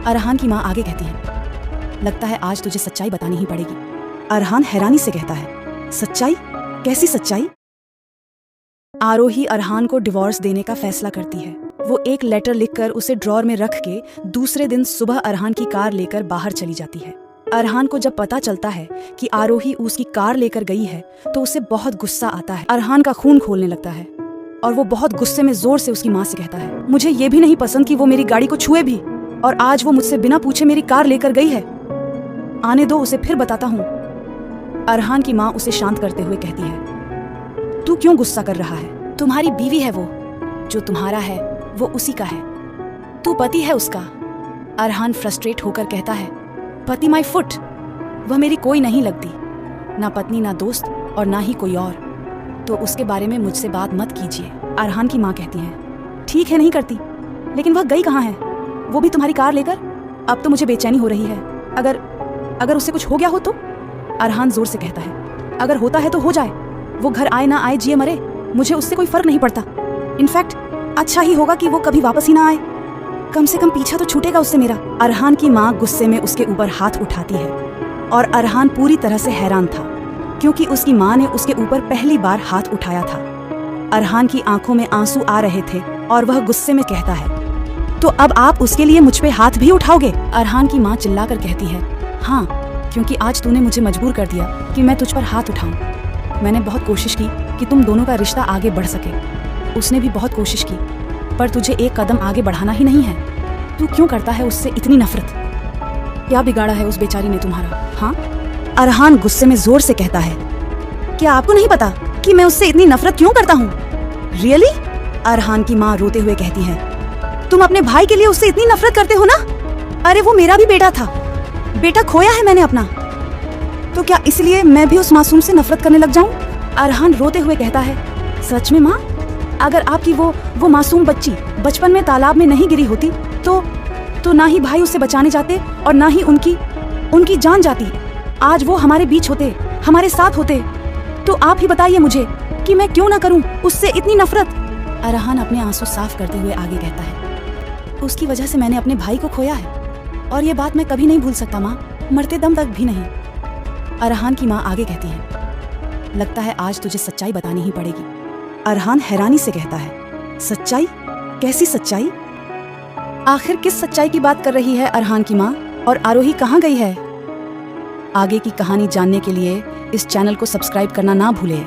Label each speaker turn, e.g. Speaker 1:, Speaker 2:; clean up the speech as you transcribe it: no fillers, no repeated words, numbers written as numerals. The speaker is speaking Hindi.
Speaker 1: अरहान की माँ आगे कहती है, लगता है आज तुझे सच्चाई बतानी ही पड़ेगी। अरहान हैरानी से कहता है, सच्चाई? कैसी सच्चाई? आरोही अरहान को डिवोर्स देने का फैसला करती है। वो एक लेटर लिखकर उसे ड्रॉर में रख के दूसरे दिन सुबह अरहान की कार लेकर बाहर चली जाती है। अरहान को जब पता चलता है कि आरोही उसकी कार लेकर गई है तो उसे बहुत गुस्सा आता है। अरहान का खून खोलने लगता है और वो बहुत गुस्से में जोर से उसकी माँ से कहता है, मुझे ये भी नहीं पसंद कि वो मेरी गाड़ी को छुए भी, और आज वो मुझसे बिना पूछे मेरी कार लेकर गई है। आने दो, उसे फिर बताता हूँ। अरहान की माँ उसे शांत करते हुए कहती है, तू क्यों गुस्सा कर रहा है? तुम्हारी बीवी है वो, जो तुम्हारा है वो उसी का है, तू पति है उसका। अरहान फ्रस्ट्रेट होकर कहता है, पति माय फुट, वह मेरी कोई नहीं लगती, ना पत्नी ना दोस्त और ना ही कोई और, तो उसके बारे में मुझसे बात मत कीजिए। अरहान की माँ कहती है, ठीक है नहीं करती, लेकिन वह गई कहाँ है? वो भी तुम्हारी कार लेकर? अब तो मुझे बेचैनी हो रही है। अगर उससे कुछ हो गया हो तो? अरहान जोर से कहता है, अगर होता है तो हो जाए, वो घर आए ना आए, जिए मरे, मुझे उससे कोई फर्क नहीं पड़ता। इनफैक्ट अच्छा ही होगा कि वो कभी वापस ही ना आए, कम से कम पीछा तो छूटेगा उससे मेरा। अरहान की माँ गुस्से में उसके ऊपर हाथ उठाती है और अरहान पूरी तरह से हैरान था, क्योंकि उसकी माँ ने उसके ऊपर पहली बार हाथ उठाया था। अरहान की आंखों में आंसू आ रहे थे और वह गुस्से में कहता है, तो अब आप उसके लिए मुझ पे हाथ भी उठाओगे? अरहान की माँ चिल्लाकर कहती है, हाँ, क्योंकि आज तूने मुझे मजबूर कर दिया कि मैं तुझ पर हाथ उठाऊं। मैंने बहुत कोशिश की कि तुम दोनों का रिश्ता आगे बढ़ सके, उसने भी बहुत कोशिश की, पर तुझे एक कदम आगे बढ़ाना ही नहीं है। तू क्यों करता है उससे इतनी नफरत? क्या बिगाड़ा है उस बेचारी ने तुम्हारा? हाँ? अरहान गुस्से में जोर से कहता है, क्या आपको नहीं पता कि मैं उससे इतनी नफरत क्यों करता हूँ? रियली? अरहान की माँ रोते हुए कहती है, तुम अपने भाई के लिए उससे इतनी नफरत करते हो ना? अरे वो मेरा भी बेटा था, बेटा खोया है मैंने अपना, तो क्या इसलिए मैं भी उस मासूम से नफरत करने लग जाऊं? अरहान रोते हुए कहता है, सच में माँ? अगर आपकी वो मासूम बच्ची बचपन में तालाब में नहीं गिरी होती तो ना ही भाई उसे बचाने जाते और ना ही उनकी जान जाती। आज वो हमारे बीच होते, हमारे साथ होते। तो आप ही बताइए मुझे कि मैं क्यों ना करूं उससे इतनी नफरत? अरहान अपने आंसू साफ करते हुए आगे कहता है, उसकी वजह से मैंने अपने भाई को खोया है और ये बात मैं कभी नहीं भूल सकता माँ, मरते दम तक भी नहीं। अरहान की माँ आगे कहती है, लगता है आज तुझे सच्चाई बतानी ही पड़ेगी। अरहान हैरानी से कहता है, सच्चाई? कैसी सच्चाई? आखिर किस सच्चाई की बात कर रही है अरहान की माँ, और आरोही कहाँ गई है? आगे की कहानी जानने के लिए इस चैनल को सब्सक्राइब करना ना भूलें।